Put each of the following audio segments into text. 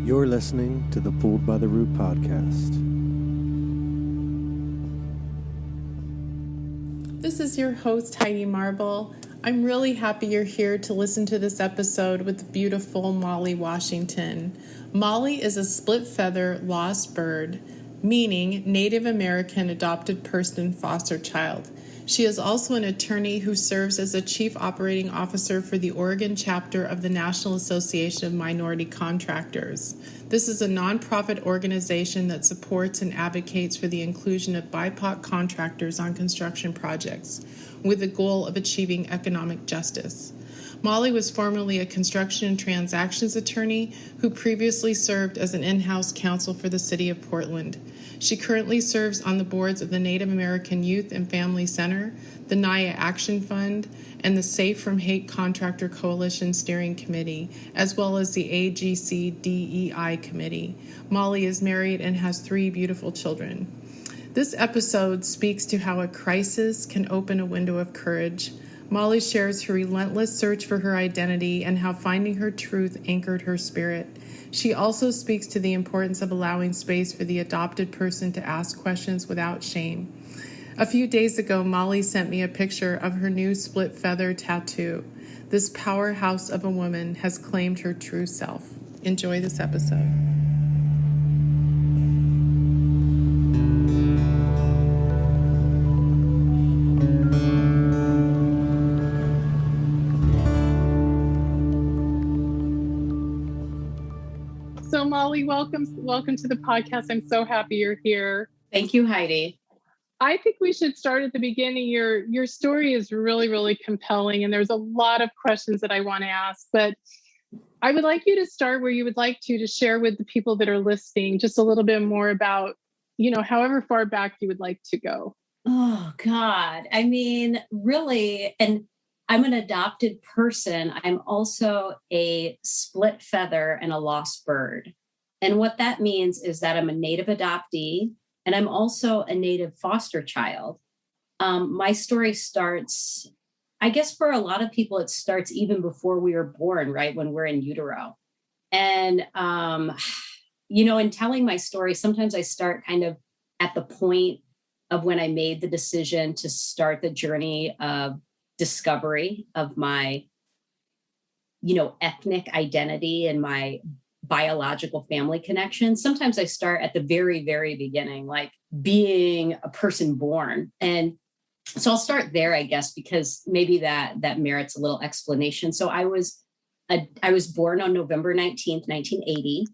You're listening to the Fooled by the Root podcast. This is your host, Heidi Marble. I'm really happy you're here to listen to this episode with beautiful Molly Washington. Molly is a split feather lost bird, meaning Native American adopted person foster child. She is also an attorney who serves as a chief operating officer for the Oregon chapter of the National Association of Minority Contractors. This is a nonprofit organization that supports and advocates for the inclusion of BIPOC contractors on construction projects, with the goal of achieving economic justice. Molly was formerly a construction and transactions attorney who previously served as an in-house counsel for the city of Portland. She currently serves on the boards of the Native American Youth and Family Center, the NAYA Action Fund, and the Safe from Hate Contractor Coalition Steering Committee, as well as the AGC DEI Committee. Molly is married and has 3 beautiful children. This episode speaks to how a crisis can open a window of courage. Molly shares her relentless search for her identity and how finding her truth anchored her spirit. She also speaks to the importance of allowing space for the adopted person to ask questions without shame. A few days ago, Molly sent me a picture of her new split feather tattoo. This powerhouse of a woman has claimed her true self. Enjoy this episode. So Molly, welcome to the podcast. I'm so happy you're here. Thank you, Heidi. I think we should start at the beginning. Your story is really, really compelling, and there's a lot of questions that I want to ask, but I would like you to start where you would like to share with the people that are listening just a little bit more about, however far back you would like to go. Oh, God. I mean, really, and I'm an adopted person. I'm also a split feather and a lost bird. And what that means is that I'm a Native adoptee, and I'm also a Native foster child. My story starts, I guess for a lot of people, it starts even before we were born, right? When we're in utero. And, in telling my story, sometimes I start kind of at the point of when I made the decision to start the journey of discovery of my, ethnic identity and my biological family connection. Sometimes I start at the very, very beginning, like being a person born. And so I'll start there, I guess, because maybe that merits a little explanation. So I was born on November 19th, 1980,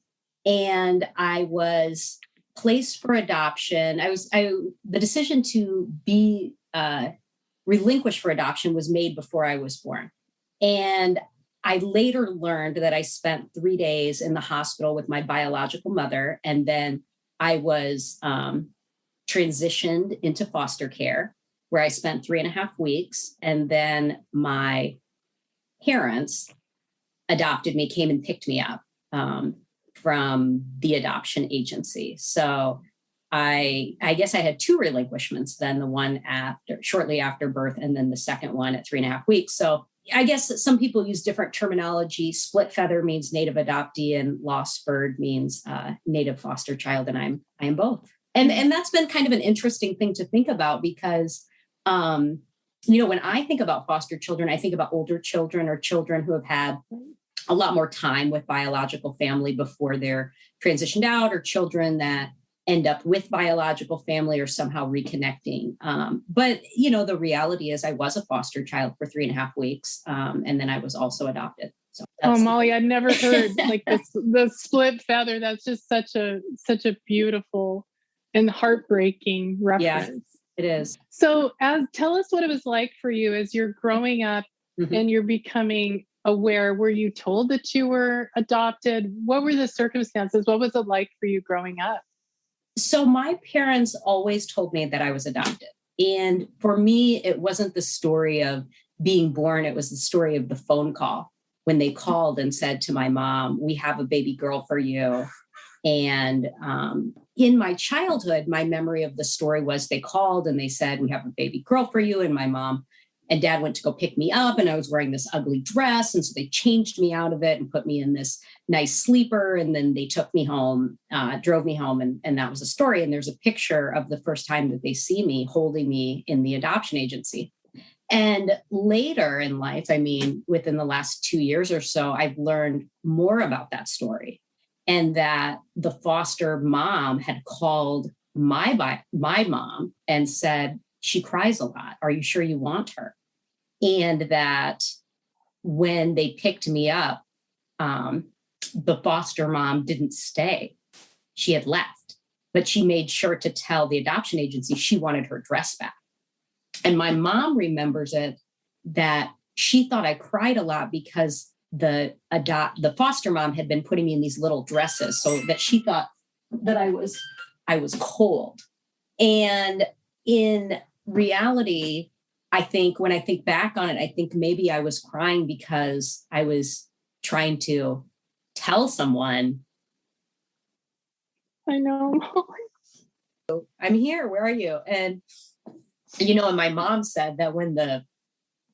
and I was placed for adoption. The decision to be relinquished for adoption was made before I was born. And I later learned that I spent 3 days in the hospital with my biological mother, and then I was transitioned into foster care, where I spent 3.5 weeks. And then my parents adopted me, came and picked me up from the adoption agency. So I guess I had 2 relinquishments, then the one shortly after birth, and then the second one at 3.5 weeks. So I guess that some people use different terminology. Split feather means Native adoptee, and lost bird means Native foster child, and I am both. And that's been kind of an interesting thing to think about because, when I think about foster children, I think about older children or children who have had a lot more time with biological family before they're transitioned out, or children that end up with biological family or somehow reconnecting. But the reality is I was a foster child for 3.5 weeks. And then I was also adopted. So Molly, I'd never heard like this, the split feather. That's just such a beautiful and heartbreaking reference. Yeah, it is. So tell us what it was like for you as you're growing up and you're becoming aware. Were you told that you were adopted? What were the circumstances? What was it like for you growing up? So my parents always told me that I was adopted. And for me, it wasn't the story of being born. It was the story of the phone call when they called and said to my mom, "We have a baby girl for you." And in my childhood, my memory of the story was they called and they said, "We have a baby girl for you." And my mom and Dad went to go pick me up, and I was wearing this ugly dress. And so they changed me out of it and put me in this nice sleeper. And then they took me home, drove me home. And that was a story. And there's a picture of the first time that they see me holding me in the adoption agency. And later in life, I mean, within the last 2 years or so, I've learned more about that story, and that the foster mom had called my mom and said, she cries a lot. Are you sure you want her? And that when they picked me up, the foster mom didn't stay. She had left, but she made sure to tell the adoption agency she wanted her dress back. And my mom remembers it, that she thought I cried a lot because the foster mom had been putting me in these little dresses, so that she thought that I was cold. And in reality, I think when I think back on it, I think maybe I was crying because I was trying to tell someone, I know. I'm here, where are you? And and my mom said that when the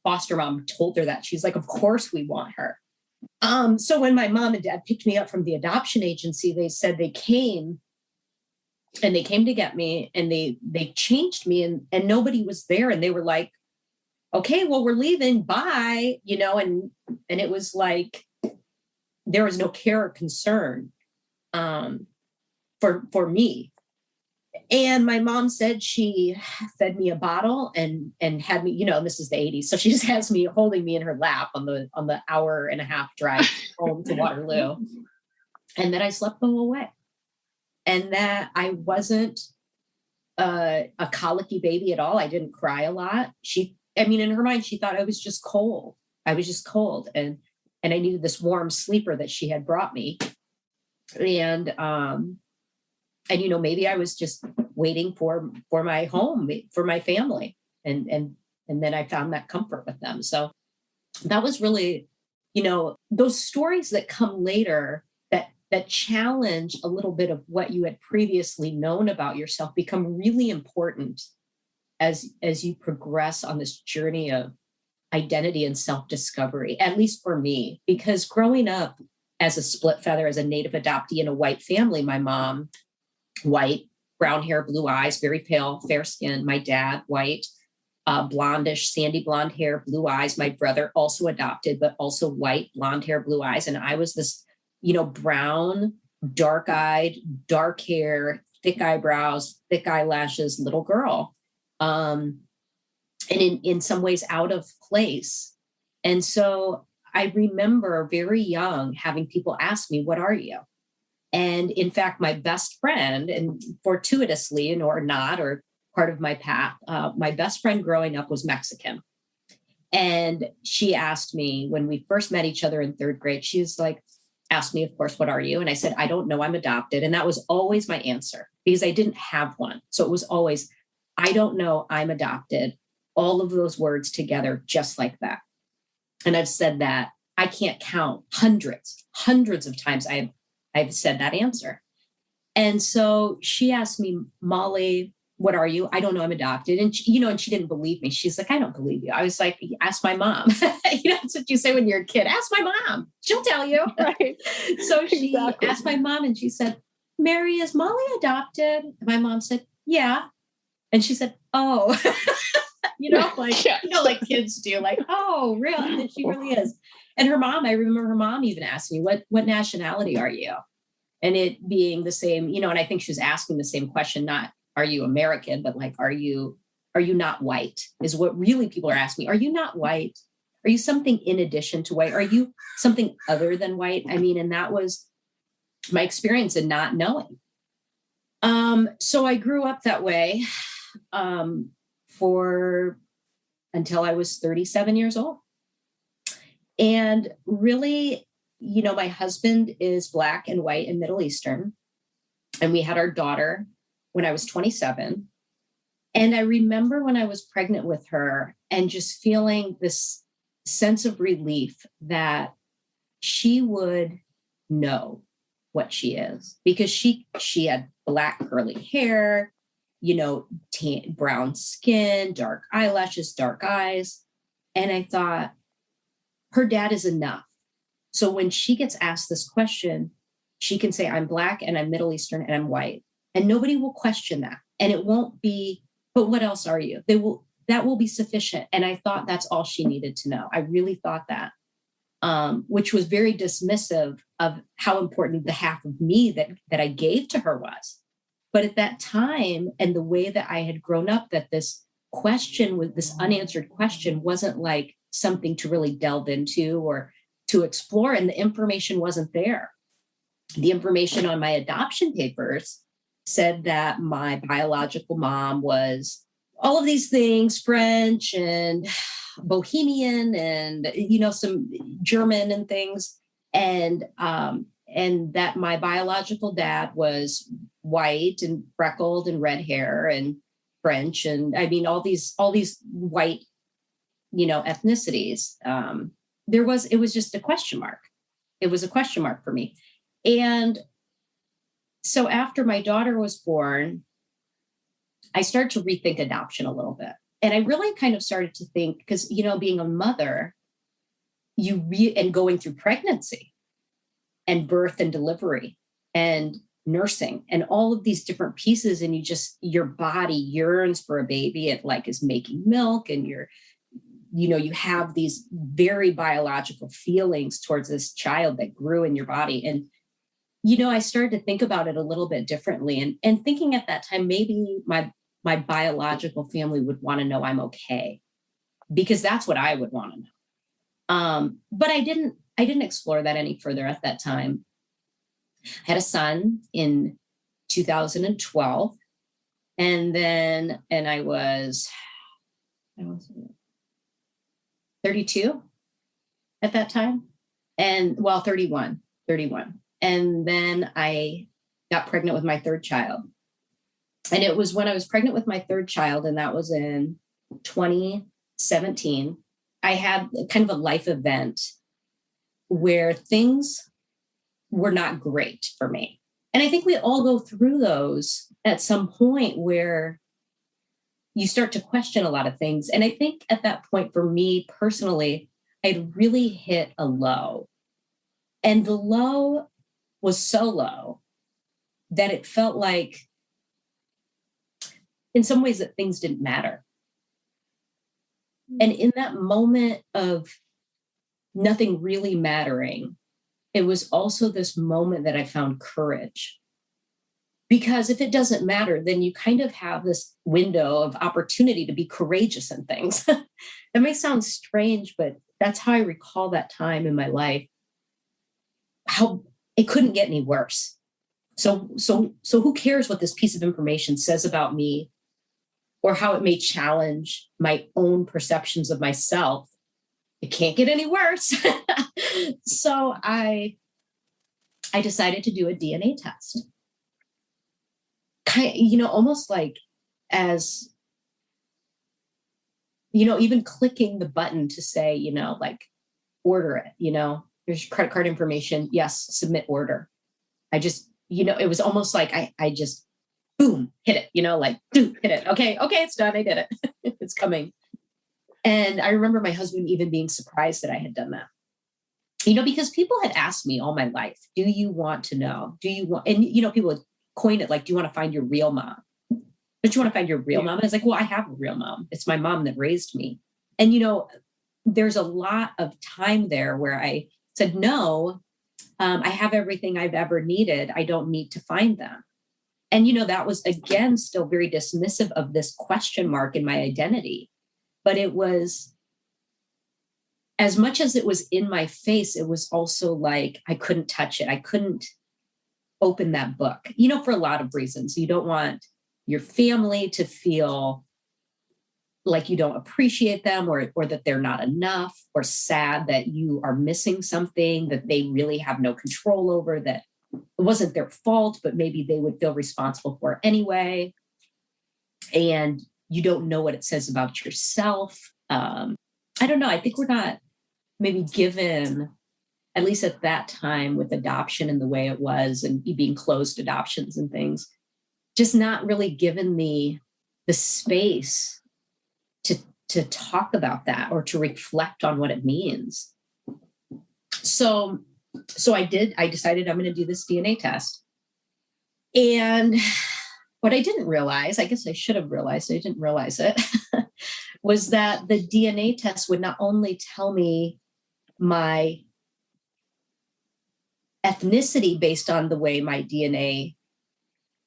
foster mom told her that, she's like, of course we want her. So when my mom and dad picked me up from the adoption agency, they said they came to get me, and they changed me, and nobody was there. And they were like, okay, well, we're leaving. Bye. And it was like, there was no care or concern for me. And my mom said she fed me a bottle and had me, this is the 80s. So she just has me holding me in her lap on the hour and a half drive home to Waterloo. And that I slept the whole way. And that I wasn't a colicky baby at all. I didn't cry a lot. In her mind, she thought I was just cold. I was just cold. And I needed this warm sleeper that she had brought me. And maybe I was just waiting for my home, for my family. And then I found that comfort with them. So that was really, those stories that come later that challenge a little bit of what you had previously known about yourself become really important as you progress on this journey of identity and self-discovery, at least for me, because growing up as a split feather, as a Native adoptee in a white family, my mom, white, brown hair, blue eyes, very pale, fair skin. My dad, white, blondish, sandy blonde hair, blue eyes. My brother, also adopted, but also white, blonde hair, blue eyes. And I was this, brown, dark-eyed, dark hair, thick eyebrows, thick eyelashes, little girl. And in some ways out of place. And so I remember very young having people ask me, what are you? And in fact, my best friend, and fortuitously or not, or part of my path, my best friend growing up was Mexican. And she asked me when we first met each other in third grade, she was like, asked me, of course, what are you? And I said, I don't know, I'm adopted. And that was always my answer because I didn't have one. So it was always, I don't know, I'm adopted. All of those words together, just like that. And I've said that, I can't count hundreds of times I've said that answer. And so she asked me, Molly, what are you? I don't know, I'm adopted. And she didn't believe me. She's like, I don't believe you. I was like, ask my mom. That's what you say when you're a kid. Ask my mom. She'll tell you. Right. So she asked my mom and she said, Mary, is Molly adopted? And my mom said, yeah. And she said, oh, like kids do, like, oh, really? And she really is. And her mom, I remember her mom even asked me, what nationality are you? And it being the same, and I think she was asking the same question, not are you American, but like, are you not white is what really people are asking me. Are you not white? Are you something in addition to white? Are you something other than white? And that was my experience in not knowing. So I grew up that way until I was 37 years old. And really, my husband is Black and white and Middle Eastern. And we had our daughter when I was 27. And I remember when I was pregnant with her and just feeling this sense of relief that she would know what she is, because she had Black curly hair, brown skin, dark eyelashes, dark eyes. And I thought, her dad is enough. So when she gets asked this question, she can say, I'm Black and I'm Middle Eastern and I'm white. And nobody will question that. And it won't be, but what else are you? That will be sufficient. And I thought that's all she needed to know. I really thought that, which was very dismissive of how important the half of me that I gave to her was. But at that time, and the way that I had grown up, that this question, with this unanswered question, wasn't like something to really delve into or to explore, and the information wasn't there. The information on my adoption papers said that my biological mom was all of these things, French and Bohemian and, some German and things. And that my biological dad was white and freckled and red hair and French. And I mean, all these white, ethnicities. It was just a question mark. It was a question mark for me. And so after my daughter was born, I started to rethink adoption a little bit. And I really kind of started to think, because, being a mother, and going through pregnancy and birth and delivery and nursing and all of these different pieces, and your body yearns for a baby. It is making milk, and you have these very biological feelings towards this child that grew in your body. And, I started to think about it a little bit differently, and thinking at that time, maybe my biological family would want to know I'm okay, because that's what I would want to know. But I didn't explore that any further at that time. I had a son in 2012, and I was 32 at that time, and 31. And then I got pregnant with my third child. And it was when I was pregnant with my third child, and that was in 2017, I had kind of a life event where things were not great for me. And I think we all go through those at some point where you start to question a lot of things. And I think at that point, for me personally, I'd really hit a low. And the low was so low that it felt like, in some ways, that things didn't matter. And in that moment of nothing really mattering, it was also this moment that I found courage. Because if it doesn't matter, then you kind of have this window of opportunity to be courageous in things. That may sound strange, but that's how I recall that time in my life, how it couldn't get any worse. So who cares what this piece of information says about me, or how it may challenge my own perceptions of myself? It can't get any worse. So I decided to do a DNA test. Almost like as, even clicking the button to say, order it, here's your credit card information. Yes, submit order. I just, it was almost like I just, boom, hit it, hit it. Okay, it's done. I did it. It's coming. And I remember my husband even being surprised that I had done that. Because people had asked me all my life, do you want to know? Do you want, and, people would coin it like, do you want to find your real mom? Don't you want to find your real mom? And I was like, well, I have a real mom. It's my mom that raised me. And, there's a lot of time there where I said, no, I have everything I've ever needed. I don't need to find them. And, that was, again, still very dismissive of this question mark in my identity. But it was, as much as it was in my face, it was also like I couldn't touch it. I couldn't open that book, for a lot of reasons. You don't want your family to feel like you don't appreciate them, or that they're not enough, or sad that you are missing something that they really have no control over, that it wasn't their fault, but maybe they would feel responsible for anyway. And you don't know what it says about yourself. I don't know. I think we're not maybe given, at least at that time with adoption and the way it was, and being closed adoptions and things, just not really given the space to talk about that or to reflect on what it means. So I decided I'm going to do this DNA test. And what I didn't realize, I guess I should have realized, I didn't realize it, was that the DNA test would not only tell me my ethnicity based on the way my DNA,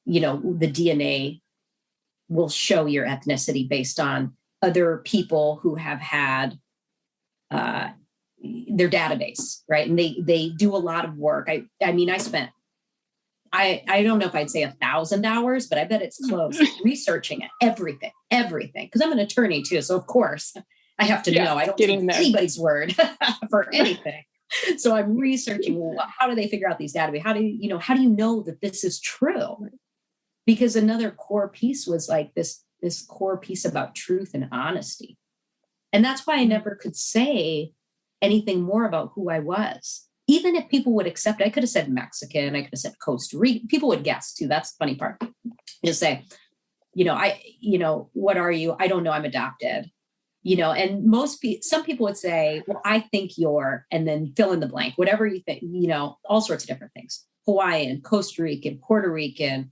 the DNA will show your ethnicity based on other people who have had their database, right? And they do a lot of work. I mean, I spent, I don't know if I'd say 1,000 hours, but I bet it's close, researching it, everything, because I'm an attorney too. So of course I have to know, I don't take anybody's word for anything. So I'm researching, well, how do they figure out these database? How do you know that this is true? Because another core piece was like this core piece about truth and honesty. And that's why I never could say anything more about who I was. Even if people would accept it, I could have said Mexican, I could have said Costa Rica. People would guess too. That's the funny part. Just say, what are you? I don't know. I'm adopted. And some people would say, well, I think you're, and then fill in the blank, whatever you think, all sorts of different things. Hawaiian, Costa Rican, Puerto Rican,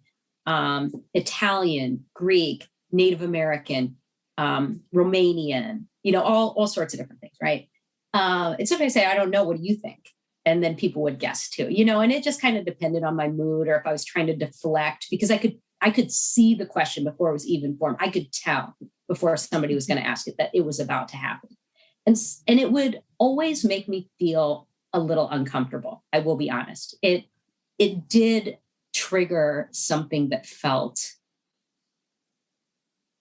Italian, Greek, Native American, Romanian, all sorts of different things, right? And sometimes I say, I don't know, what do you think? And then people would guess too, and it just kind of depended on my mood or if I was trying to deflect, because I could see the question before it was even formed. I could tell before somebody was going to ask it that it was about to happen. And it would always make me feel a little uncomfortable. I will be honest. It did trigger something that felt,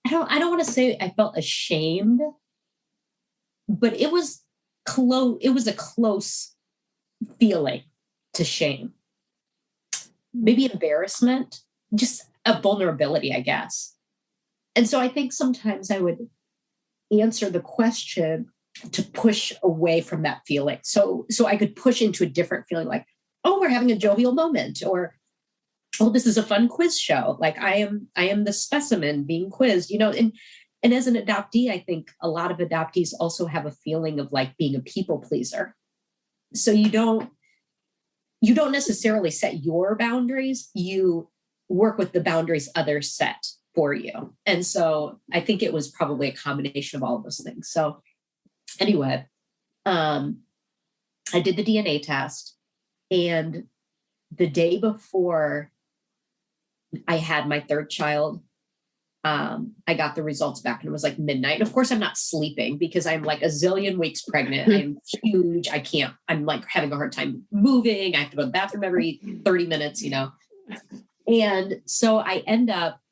I don't want to say I felt ashamed, but it was close. It was a close feeling to shame, maybe embarrassment, just a vulnerability, I guess. And so I think sometimes I would answer the question to push away from that feeling. So I could push into a different feeling, like, oh, we're having a jovial moment, or, oh, this is a fun quiz show. Like I am the specimen being quizzed, and as an adoptee, I think a lot of adoptees also have a feeling of like being a people pleaser. So you don't necessarily set your boundaries. You work with the boundaries others set for you. And so I think it was probably a combination of all of those things. So anyway, I did the DNA test, and the day before I had my third child, I got the results back, and it was like midnight. And of course I'm not sleeping because I'm like a zillion weeks pregnant. I'm huge. I'm like having a hard time moving. I have to go to the bathroom every 30 minutes, And so I end up,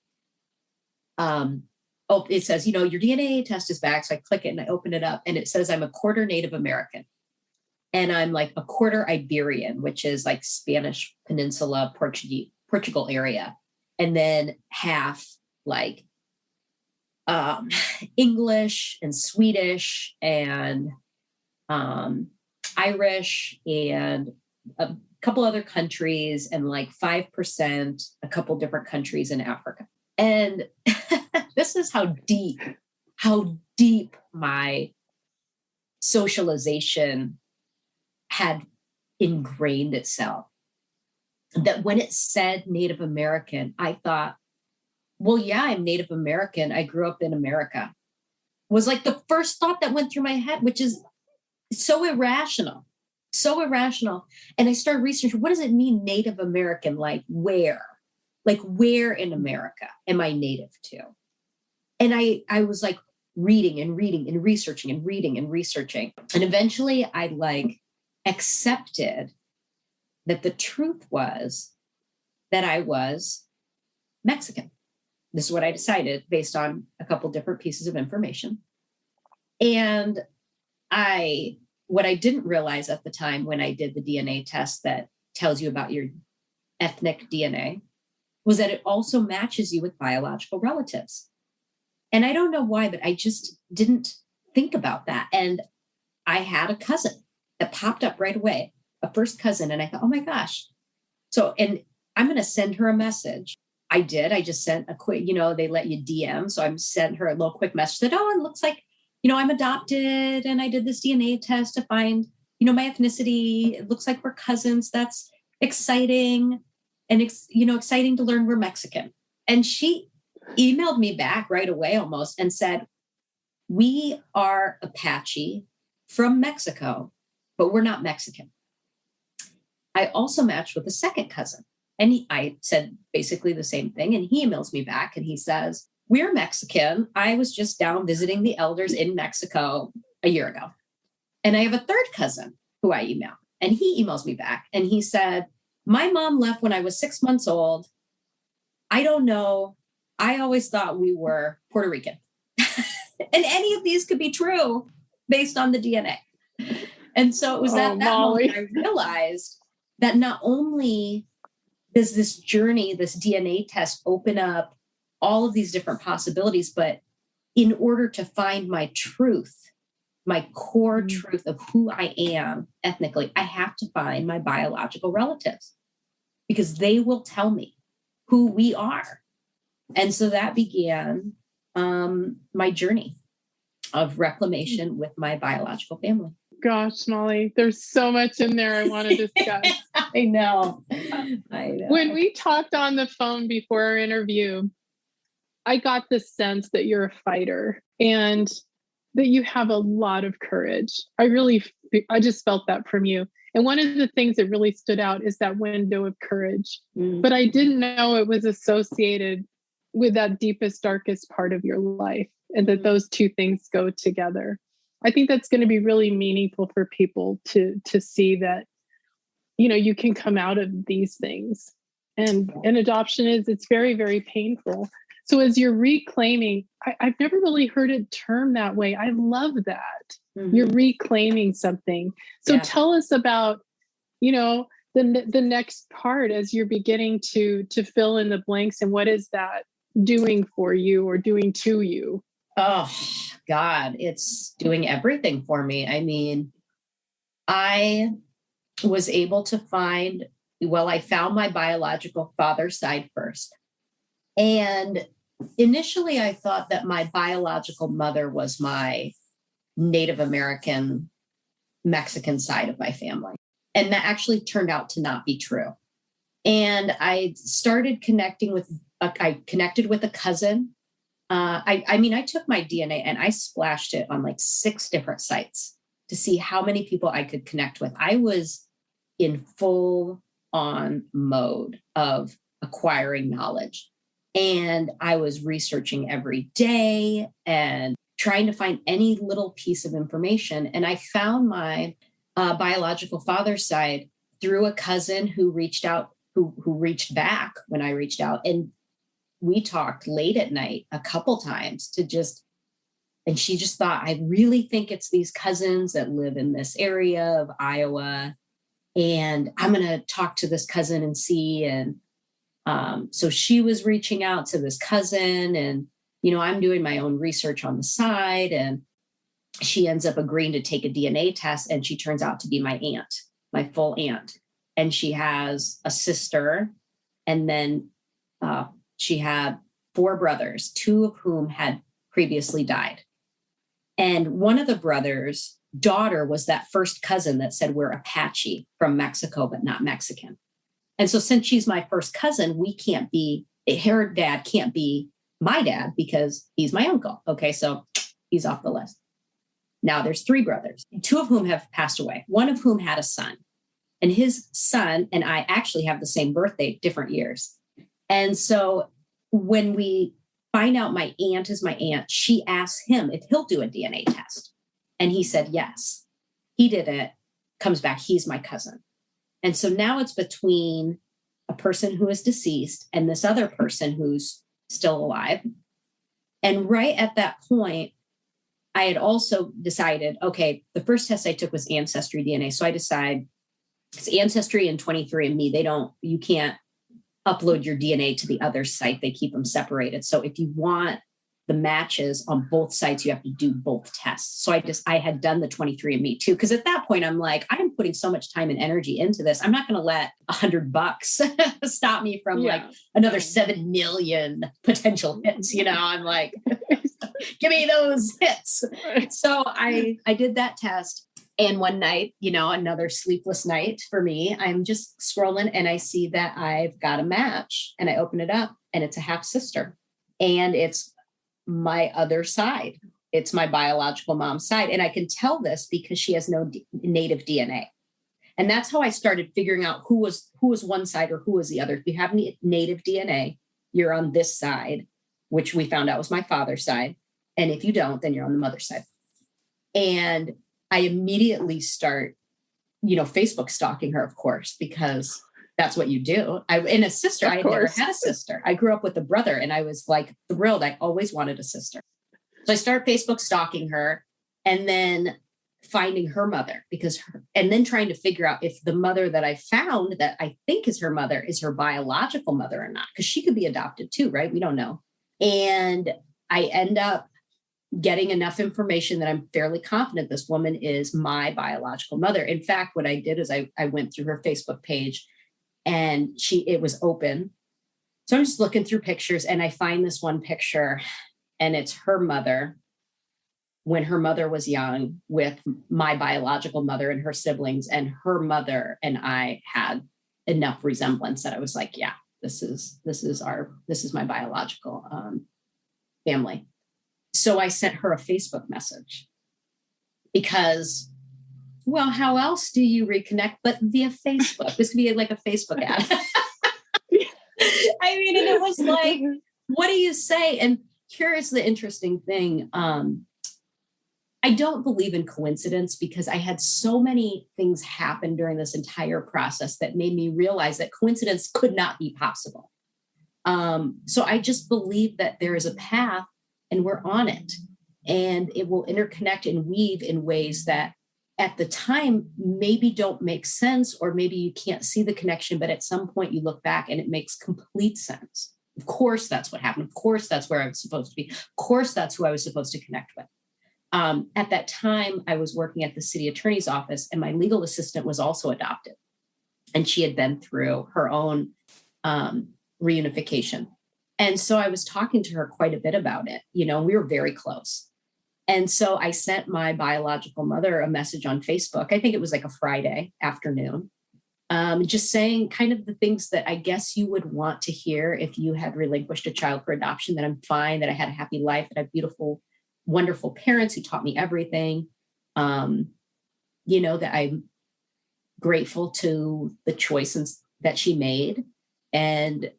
it says, your DNA test is back. So I click it and I open it up, and it says I'm a quarter Native American, and I'm like a quarter Iberian, which is like Spanish Peninsula, Portugal area. And then half like English and Swedish and Irish and a couple other countries, and like 5% a couple different countries in Africa. And this is how deep my socialization had ingrained itself, that when it said Native American, I thought, well, yeah, I'm Native American. I grew up in America. Was like the first thought that went through my head, which is so irrational. And I started researching, what does it mean Native American? Like where in America am I native to? And I was like reading and researching and reading and researching. And eventually I like accepted that the truth was that I was Mexican. This is what I decided based on a couple different pieces of information. And what I didn't realize at the time when I did the DNA test that tells you about your ethnic DNA was that it also matches you with biological relatives. And I don't know why, but I just didn't think about that. And I had a cousin that popped up right away, a first cousin. And I thought, oh my gosh. So, and I'm going to send her a message. I just sent a quick, they let you DM. So I sent her a little quick message that, oh, it looks like I'm adopted and I did this DNA test to find, my ethnicity. It looks like we're cousins. That's exciting. And, exciting to learn we're Mexican. And she emailed me back right away almost and said, we are Apache from Mexico, but we're not Mexican. I also matched with a second cousin. And I said basically the same thing. And he emails me back and he says, we're Mexican. I was just down visiting the elders in Mexico a year ago. And I have a third cousin who I emailed. And he emails me back and he said, my mom left when I was 6 months old. I don't know. I always thought we were Puerto Rican. And any of these could be true based on the DNA. And so it was at that moment I realized that not only does this journey, this DNA test open up all of these different possibilities, but in order to find my truth, my core truth of who I am ethnically, I have to find my biological relatives because they will tell me who we are. And so that began my journey of reclamation with my biological family. Gosh, Molly, there's so much in there I want to discuss. I know. When we talked on the phone before our interview, I got the sense that you're a fighter and that you have a lot of courage. I just felt that from you. And one of the things that really stood out is that window of courage. But I didn't know it was associated with that deepest, darkest part of your life and that those two things go together. I think that's going to be really meaningful for people to see that, you can come out of these things. And adoption it's very, very painful. So as you're reclaiming, I've never really heard it termed that way. I love that. You're reclaiming something. So tell us about, the next part as you're beginning to fill in the blanks, and what is that doing for you or doing to you? Oh, God, it's doing everything for me. I mean, I was able to I found my biological father's side first. And initially, I thought that my biological mother was my Native American Mexican side of my family. And that actually turned out to not be true. And I started connected with a cousin. I took my DNA and I splashed it on like 6 different sites to see how many people I could connect with. I was in full on mode of acquiring knowledge. And I was researching every day and trying to find any little piece of information. And I found my biological father's side through a cousin who reached out, who reached back when I reached out. And we talked late at night a couple times and she just thought, I really think it's these cousins that live in this area of Iowa. And I'm going to talk to this cousin and see. And so she was reaching out to this cousin and, I'm doing my own research on the side, and she ends up agreeing to take a DNA test. And she turns out to be my aunt, my full aunt. And she has a sister. And then she had 4 brothers, 2 of whom had previously died. And one of the brothers' daughter was that first cousin that said we're Apache from Mexico, but not Mexican. And so since she's my first cousin, her dad can't be my dad because he's my uncle. Okay, so he's off the list. Now there's 3 brothers, 2 of whom have passed away, one of whom had a son. And his son and I actually have the same birthday, different years. And so when we find out my aunt is my aunt, she asks him if he'll do a DNA test. And he said yes. He did it, comes back, he's my cousin. And so now it's between a person who is deceased and this other person who's still alive. And right at that point, I had also decided, okay, the first test I took was ancestry DNA. So I decide it's Ancestry and 23andMe. You can't upload your DNA to the other site. They keep them separated. So if you want the matches on both sites, you have to do both tests. So I had done the 23andMe too. Because at that point, I'm like, I'm putting so much time and energy into this. I'm not going to let $100 stop me from like another 7 million potential hits. I'm like, Give me those hits. So I did that test. And one night, another sleepless night for me, I'm just scrolling and I see that I've got a match and I open it up and it's a half sister and it's my other side. It's my biological mom's side. And I can tell this because she has no native DNA. And that's how I started figuring out who was one side or who was the other. If you have native DNA, you're on this side, which we found out was my father's side. And if you don't, then you're on the mother's side. And I immediately start, Facebook stalking her, of course, because that's what you do. And a sister, I had never had a sister. I grew up with a brother and I was like thrilled. I always wanted a sister. So I start Facebook stalking her and then finding her mother and then trying to figure out if the mother that I found that I think is her mother is her biological mother or not, because she could be adopted too, right? We don't know. And I end up getting enough information that I'm fairly confident this woman is my biological mother. In fact, what I did is I went through her Facebook page and it was open. So I'm just looking through pictures and I find this one picture and it's her mother when her mother was young with my biological mother and her siblings, and her mother and I had enough resemblance that I was like, yeah, this is my biological family. So I sent her a Facebook message because, well, how else do you reconnect but via Facebook? This could be like a Facebook ad. I mean, and it was like, what do you say? And here is the interesting thing. I don't believe in coincidence because I had so many things happen during this entire process that made me realize that coincidence could not be possible. So I just believe that there is a path and we're on it and it will interconnect and weave in ways that at the time maybe don't make sense, or maybe you can't see the connection, but at some point you look back and it makes complete sense. Of course, that's what happened. Of course, that's where I was supposed to be. Of course, that's who I was supposed to connect with. At that time, I was working at the city attorney's office and my legal assistant was also adopted. And she had been through her own reunification. And so I was talking to her quite a bit about it. We were very close. And so I sent my biological mother a message on Facebook. I think it was like a Friday afternoon, just saying kind of the things that I guess you would want to hear if you had relinquished a child for adoption, that I'm fine, that I had a happy life, that I have beautiful, wonderful parents who taught me everything, that I'm grateful to the choices that she made. And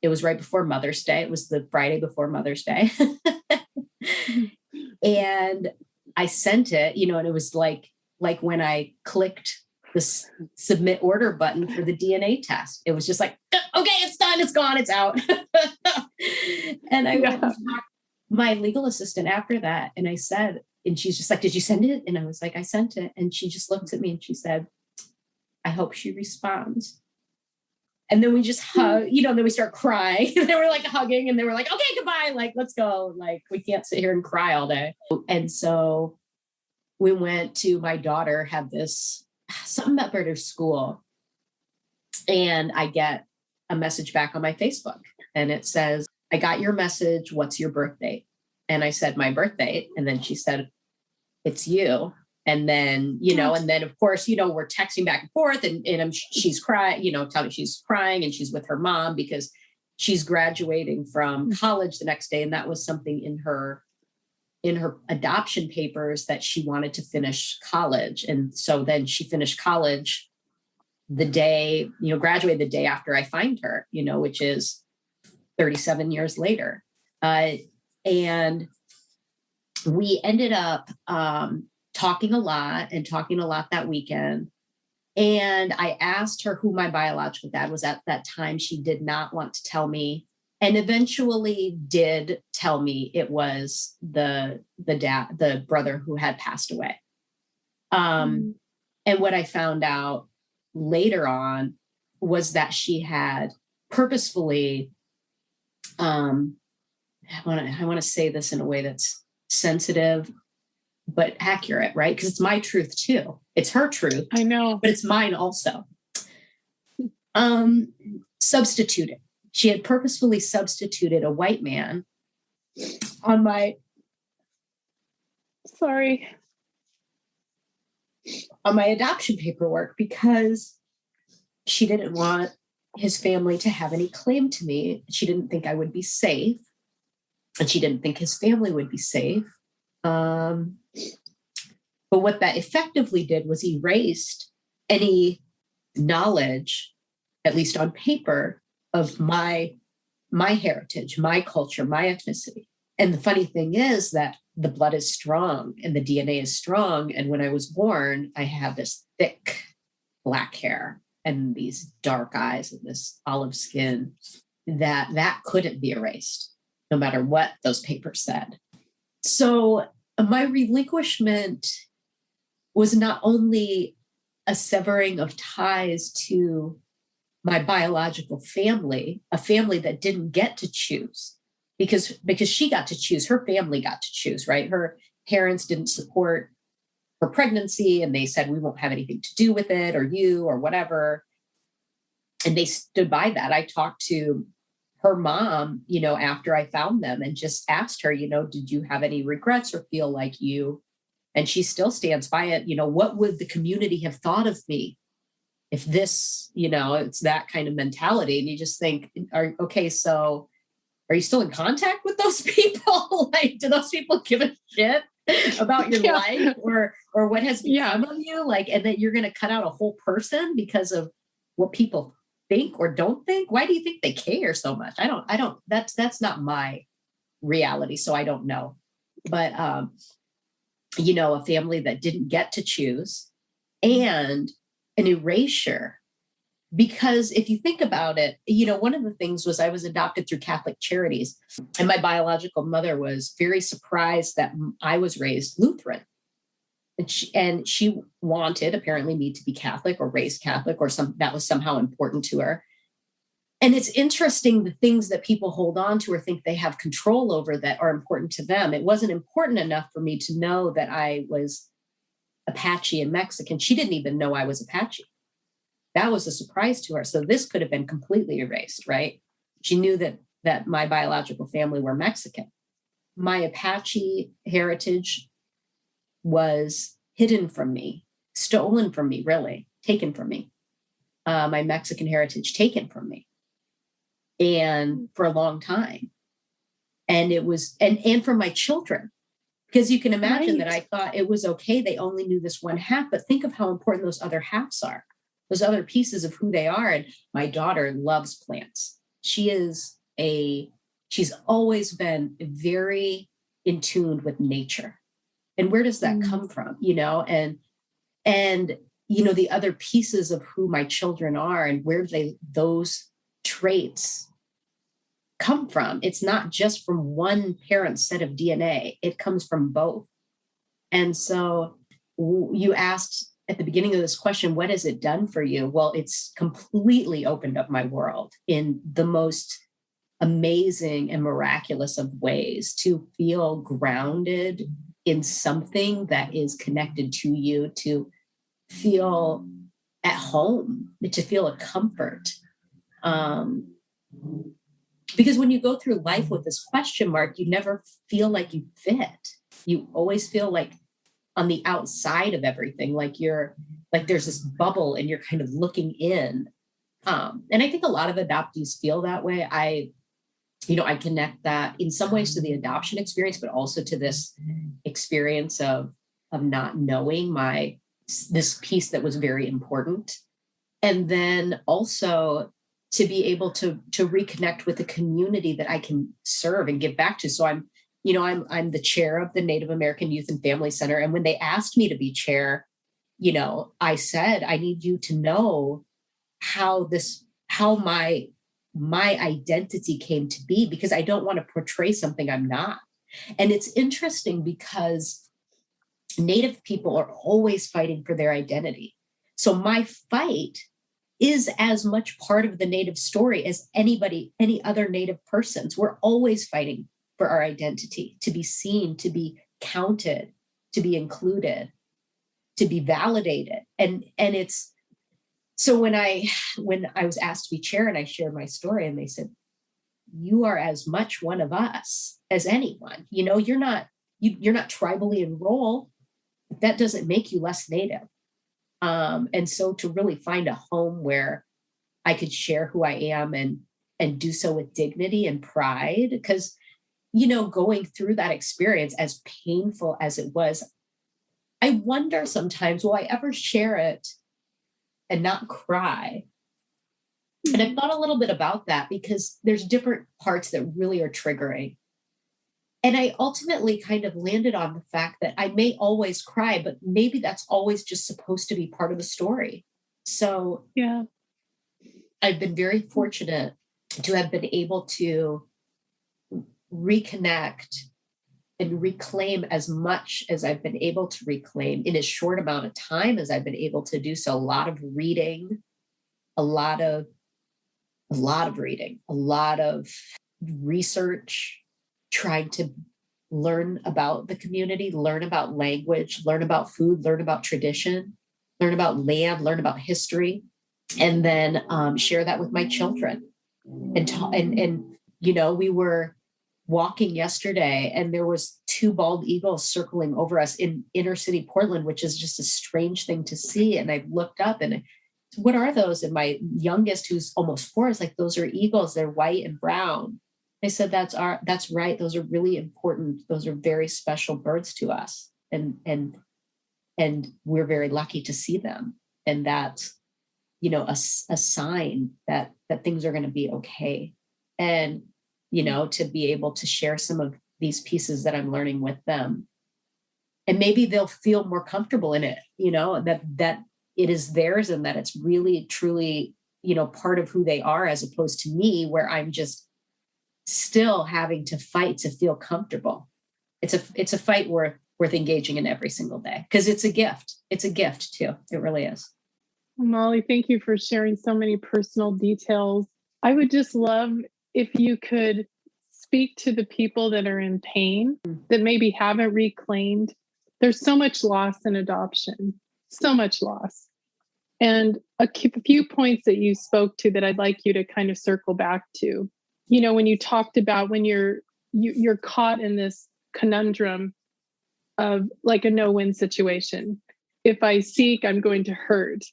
it was right before Mother's Day. It was the Friday before Mother's Day. And I sent it, and it was like when I clicked the submit order button for the DNA test, it was just like, okay, it's done, it's gone, it's out. And I went and talked to my legal assistant after that. And I said, and she's just like, did you send it? And I was like, I sent it. And she just looked at me and she said, I hope she responds. And then we just hug, then we start crying. And they were like hugging and they were like, okay, goodbye. Like, let's go. Like, we can't sit here and cry all day. And so we went to, my daughter had something about her school. And I get a message back on my Facebook and it says, I got your message. What's your birth date? And I said, my birth date. And then she said, it's you. And then, and then of course, we're texting back and forth and she's crying, telling me she's crying and she's with her mom because she's graduating from college the next day. And that was something in her adoption papers that she wanted to finish college. And so then she finished college the day, graduated the day after I find her, which is 37 years later. And we ended up, talking a lot that weekend. And I asked her who my biological dad was at that time. She did not want to tell me, and eventually did tell me it was the brother who had passed away. And what I found out later on was that she had purposefully, I want to say this in a way that's sensitive, but accurate, right? Because it's my truth too. It's her truth. I know. But it's mine also. Substituted. She had purposefully substituted a white man on my adoption paperwork because she didn't want his family to have any claim to me. She didn't think I would be safe, and she didn't think his family would be safe. But what that effectively did was erased any knowledge, at least on paper, of my heritage, my culture, my ethnicity. And the funny thing is that the blood is strong and the DNA is strong. And when I was born, I have this thick black hair and these dark eyes and this olive skin that couldn't be erased, no matter what those papers said. So my relinquishment was not only a severing of ties to my biological family, a family that didn't get to choose, because she got to choose, her family got to choose, right? Her parents didn't support her pregnancy and they said, we won't have anything to do with it, or you, or whatever. And they stood by that. I talked to her mom, after I found them and just asked her, did you have any regrets or feel like you? And she still stands by it. What would the community have thought of me if this, it's that kind of mentality? And you just think, so are you still in contact with those people? Like, do those people give a shit about your life or what has become of you? Like, and that you're going to cut out a whole person because of what people think or don't think? Why do you think they care so much? I don't, that's not my reality. So I don't know. But, a family that didn't get to choose and an erasure. Because if you think about it, one of the things was I was adopted through Catholic Charities, and my biological mother was very surprised that I was raised Lutheran. And she wanted apparently me to be Catholic or raised Catholic, or that was somehow important to her. And it's interesting, the things that people hold on to or think they have control over that are important to them. It wasn't important enough for me to know that I was Apache and Mexican. She didn't even know I was Apache. That was a surprise to her. So this could have been completely erased, right? She knew that my biological family were Mexican. My Apache heritage was hidden from me, stolen from me, really, taken from me. My Mexican heritage taken from me. And for a long time. And it was, and for my children, because you can imagine that I thought it was okay. They only knew this one half, but think of how important those other halves are, those other pieces of who they are. And my daughter loves plants. She's always been very in tune with nature. And where does that come from? And the other pieces of who my children are and where those traits come from. It's not just from one parent's set of DNA. It comes from both. And so you asked at the beginning of this question, what has it done for you? Well, it's completely opened up my world in the most amazing and miraculous of ways, to feel grounded in something that is connected to you, to feel at home, to feel a comfort. Because when you go through life with this question mark, you never feel like you fit. You always feel like on the outside of everything, like there's this bubble and you're kind of looking in. And I think a lot of adoptees feel that way. I connect that in some ways to the adoption experience, but also to this experience of not knowing this piece that was very important. And then also to be able to reconnect with a community that I can serve and give back to. So I'm the chair of the Native American Youth and Family Center. And when they asked me to be chair, I said, I need you to know how my identity came to be, because I don't want to portray something I'm not. And it's interesting because Native people are always fighting for their identity. So my fight is as much part of the Native story as any other Native person's. We're always fighting for our identity, to be seen, to be counted, to be included, to be validated. And it's, so when I was asked to be chair and I shared my story and they said, you are as much one of us as anyone. You're not tribally enrolled. That doesn't make you less Native. And so to really find a home where I could share who I am and do so with dignity and pride, because, going through that experience, as painful as it was, I wonder sometimes, will I ever share it and not cry? And I've thought a little bit about that because there's different parts that really are triggering. And I ultimately kind of landed on the fact that I may always cry, but maybe that's always just supposed to be part of the story. So yeah, I've been very fortunate to have been able to reconnect and reclaim as much as I've been able to reclaim in as short amount of time as I've been able to do so. A lot of reading, a lot of reading, a lot of research, trying to learn about the community, learn about language, learn about food, learn about tradition, learn about land, learn about history, and then share that with my children. And we were walking yesterday and there was 2 bald eagles circling over us in inner city Portland, which is just a strange thing to see. And I looked up and what are those? And my youngest, who's almost 4, is like, those are eagles. They're white and brown. I said, that's right. Those are really important. Those are very special birds to us. And we're very lucky to see them. And that's, a sign that things are going to be okay. And, to be able to share some of these pieces that I'm learning with them. And maybe they'll feel more comfortable in it, that it is theirs and that it's really, truly, part of who they are, as opposed to me, where I'm just still having to fight to feel comfortable. It's a fight worth engaging in every single day, because it's a gift. It's a gift too. It really is. Molly, thank you for sharing so many personal details. I would just love if you could speak to the people that are in pain, that maybe haven't reclaimed. There's so much loss in adoption, so much loss. And a few points that you spoke to that I'd like you to kind of circle back to. When you talked about when you're caught in this conundrum of like a no-win situation. If I seek, I'm going to hurt.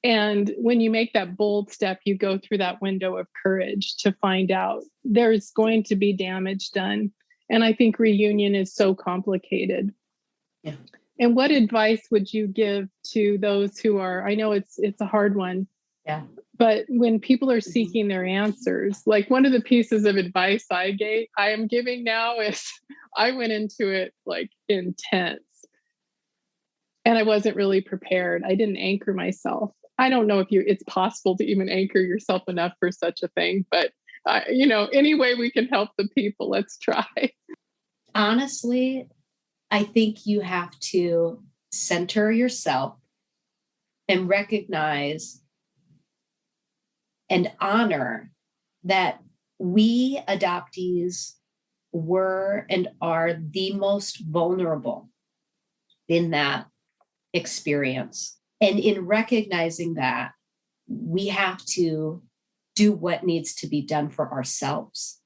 And when you make that bold step, you go through that window of courage to find out there's going to be damage done. And I think reunion is so complicated. Yeah. And what advice would you give to those who are, I know it's a hard one. Yeah. But when people are seeking their answers, like one of the pieces of advice I am giving now is I went into it like intense and I wasn't really prepared. I didn't anchor myself. I don't know if it's possible to even anchor yourself enough for such a thing, but any way we can help the people, let's try. Honestly, I think you have to center yourself and recognize and honor that we adoptees were and are the most vulnerable in that experience. And in recognizing that, we have to do what needs to be done for ourselves.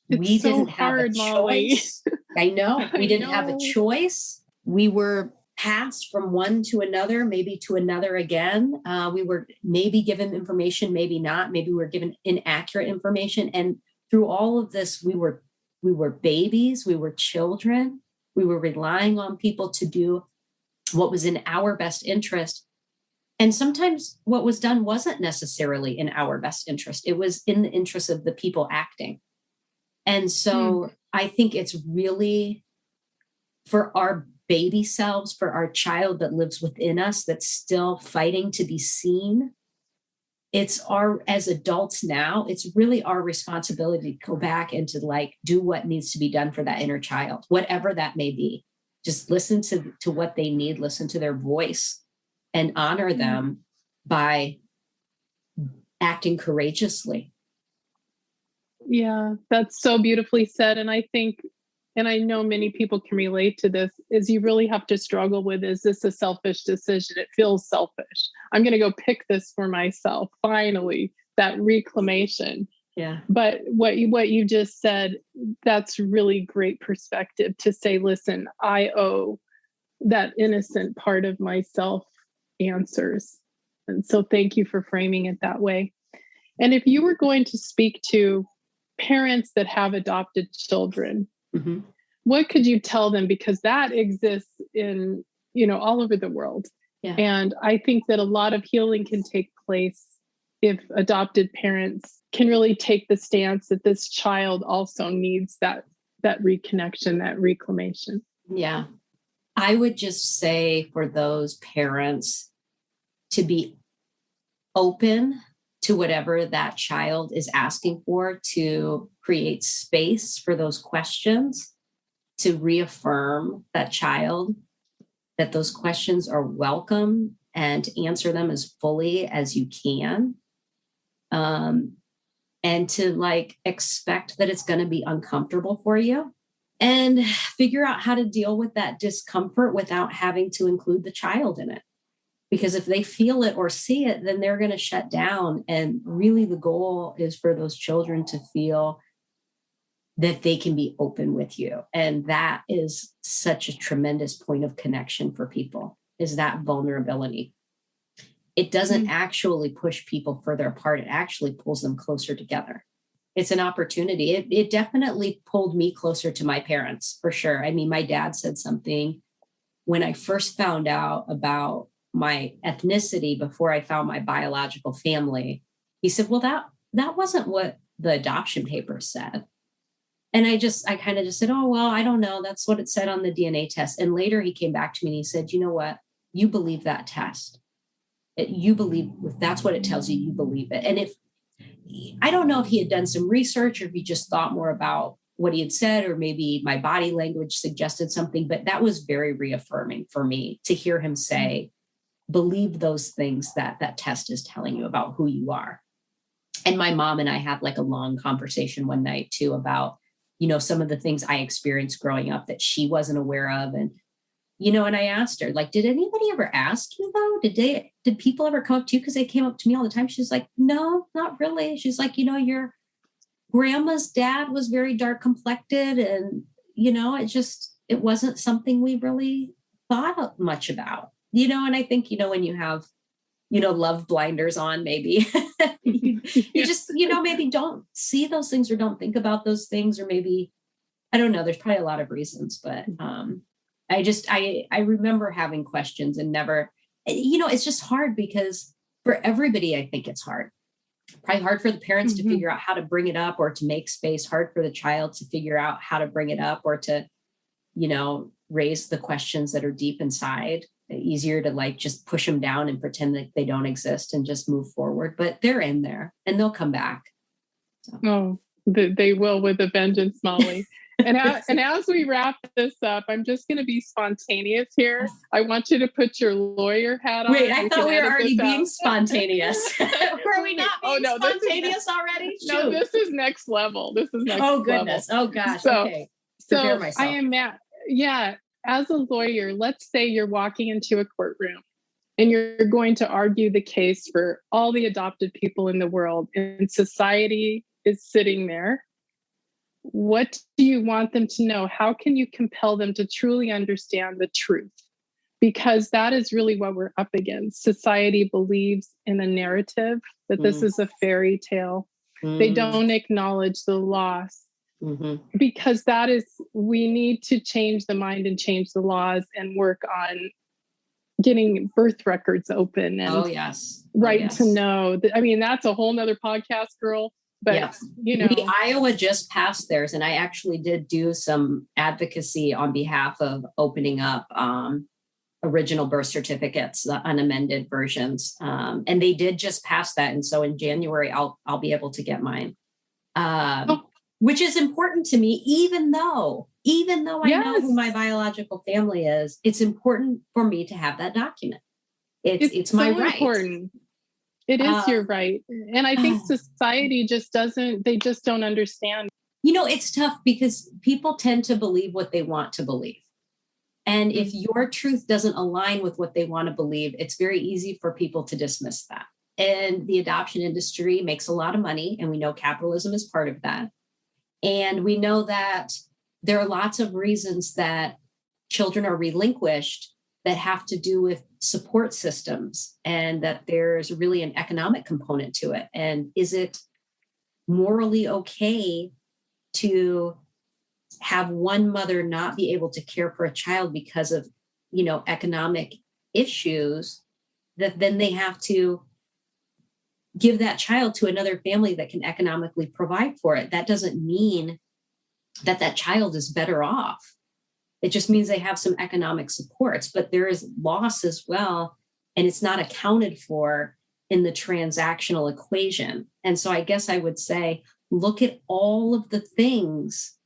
We didn't have a choice. I know. We didn't have a choice. We were passed from one to another, maybe to another again. We were maybe given information, maybe not. Maybe we were given inaccurate information. And through all of this, we were babies, we were children. We were relying on people to do what was in our best interest. And sometimes what was done wasn't necessarily in our best interest. It was in the interest of the people acting. And so I think it's really for our baby selves, for our child that lives within us, that's still fighting to be seen. As adults now, it's really our responsibility to go back and to do what needs to be done for that inner child, whatever that may be. Just listen to what they need, listen to their voice, and honor them by acting courageously. Yeah, that's so beautifully said. And I think, and I know many people can relate to this, is you really have to struggle with, is this a selfish decision? It feels selfish. I'm going to go pick this for myself. Finally, that reclamation. Yeah. But what you just said, that's really great perspective to say, listen, I owe that innocent part of myself answers. And so thank you for framing it that way. And if you were going to speak to parents that have adopted children, Mm-hmm. what could you tell them? Because that exists in, all over the world. Yeah. And I think that a lot of healing can take place if adopted parents can really take the stance that this child also needs that reconnection, that reclamation. Yeah. I would just say for those parents to be open to whatever that child is asking for, to create space for those questions, to reaffirm that child that those questions are welcome and to answer them as fully as you can. And to expect that it's going to be uncomfortable for you and figure out how to deal with that discomfort without having to include the child in it. Because if they feel it or see it, then they're going to shut down. And really the goal is for those children to feel that they can be open with you. And that is such a tremendous point of connection for people, is that vulnerability. It doesn't actually push people further apart. It actually pulls them closer together. It's an opportunity. It definitely pulled me closer to my parents, for sure. I mean, my dad said something when I first found out about my ethnicity before I found my biological family. He said, well, that wasn't what the adoption papers said. And I kind of just said, oh, well, I don't know. That's what it said on the DNA test. And later he came back to me and he said, you know what? You believe that test. You believe, if that's what it tells you, you believe it. And if, I don't know if he had done some research or if he just thought more about what he had said, or maybe my body language suggested something, but that was very reaffirming for me to hear him say, believe those things that that test is telling you about who you are. And my mom and I had a long conversation one night too about, some of the things I experienced growing up that she wasn't aware of. And, and I asked her, did anybody ever ask you though? Did people ever come up to you? Because they came up to me all the time. She's like, no, not really. She's like, your grandma's dad was very dark complected. And, it wasn't something we really thought much about, and I think, when you have, love blinders on, maybe you just, maybe don't see those things or don't think about those things, or maybe, I don't know, there's probably a lot of reasons, but I remember having questions and never, it's just hard because for everybody, I think it's hard. Probably hard for the parents to figure out how to bring it up or to make space, hard for the child to figure out how to bring it up or to, raise the questions that are deep inside. Easier to just push them down and pretend that they don't exist and just move forward, but they're in there and they'll come back. So. Oh, they will with a vengeance, Molly. And as we wrap this up, I'm just going to be spontaneous here. I want you to put your lawyer hat on. Wait, I thought we were already being spontaneous. Were we not being spontaneous already? No, this is next level. Oh, goodness. Level. Oh, gosh. So, okay. Prepare myself. I am as a lawyer, let's say you're walking into a courtroom and you're going to argue the case for all the adopted people in the world, and society is sitting there. What do you want them to know? How can you compel them to truly understand the truth? Because that is really what we're up against. Society believes in a narrative that this is a fairy tale. They don't acknowledge the loss. Because we need to change the mind and change the laws and work on getting birth records open and to know. I mean, that's a whole nother podcast, girl. But, Iowa just passed theirs. And I actually did do some advocacy on behalf of opening up original birth certificates, the unamended versions. And they did just pass that. And so in January, I'll be able to get mine. Which is important to me, even though I know who my biological family is, it's important for me to have that document. It's my right. Important. It is your right. And I think society just don't understand. It's tough because people tend to believe what they want to believe. And if your truth doesn't align with what they want to believe, it's very easy for people to dismiss that. And the adoption industry makes a lot of money, and we know capitalism is part of that. And we know that there are lots of reasons that children are relinquished that have to do with support systems, and that there's really an economic component to it. And is it morally okay to have one mother not be able to care for a child because of, economic issues, that then they have to give that child to another family that can economically provide for it? That doesn't mean that that child is better off. It just means they have some economic supports, but there is loss as well, and it's not accounted for in the transactional equation. And so I guess I would say, look at all of the things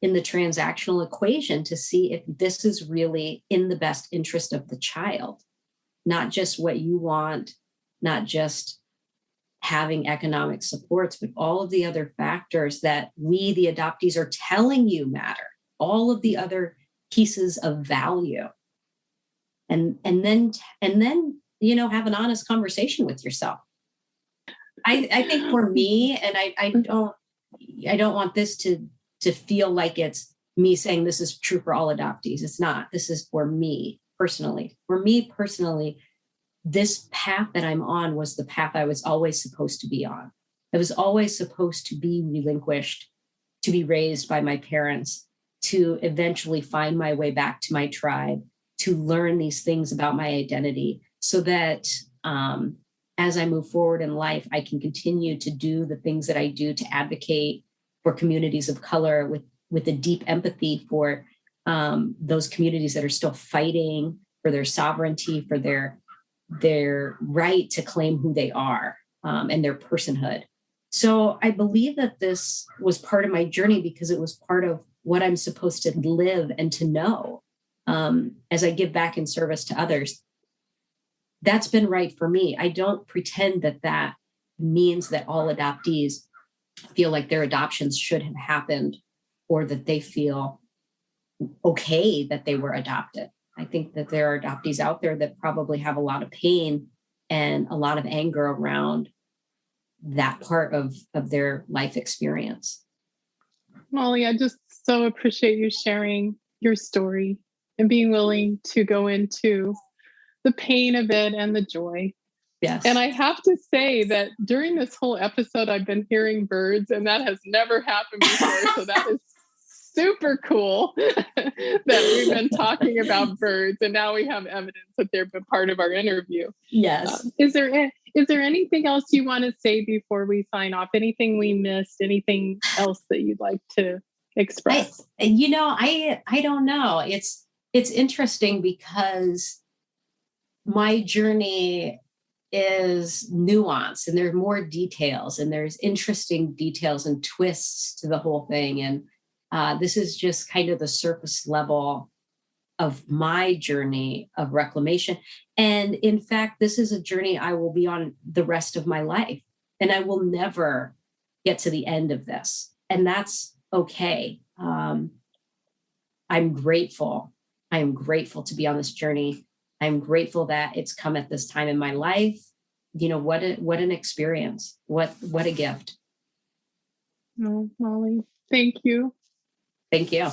in the transactional equation to see if this is really in the best interest of the child, not just what you want, not just having economic supports, but all of the other factors that we, the adoptees, are telling you matter, all of the other pieces of value. And then have an honest conversation with yourself. I think for me, and I don't want this to feel like it's me saying this is true for all adoptees. It's not. This is for me personally. For me personally, this path that I'm on was the path I was always supposed to be on. I was always supposed to be relinquished, to be raised by my parents, to eventually find my way back to my tribe, to learn these things about my identity, so that as I move forward in life, I can continue to do the things that I do to advocate for communities of color with a deep empathy for those communities that are still fighting for their sovereignty, for their right to claim who they are, and their personhood. So I believe that this was part of my journey because it was part of what I'm supposed to live and to know as I give back in service to others. That's been right for me. I don't pretend that means that all adoptees feel like their adoptions should have happened, or that they feel okay that they were adopted. I think that there are adoptees out there that probably have a lot of pain and a lot of anger around that part of their life experience. Molly, I just so appreciate you sharing your story and being willing to go into the pain of it and the joy. Yes. And I have to say that during this whole episode, I've been hearing birds, and that has never happened before. So that is super cool that we've been talking about birds, and now we have evidence that they've been part of our interview. Yes. Is there anything else you want to say before we sign off? Anything we missed? Anything else that you'd like to express? I don't know. It's interesting because my journey is nuanced, and there are more details, and there's interesting details and twists to the whole thing. And this is just kind of the surface level of my journey of reclamation. And in fact, this is a journey I will be on the rest of my life, and I will never get to the end of this. And that's okay. I'm grateful. I am grateful to be on this journey. I'm grateful that it's come at this time in my life. What an experience. What a gift. Oh, Molly, thank you. Thank you.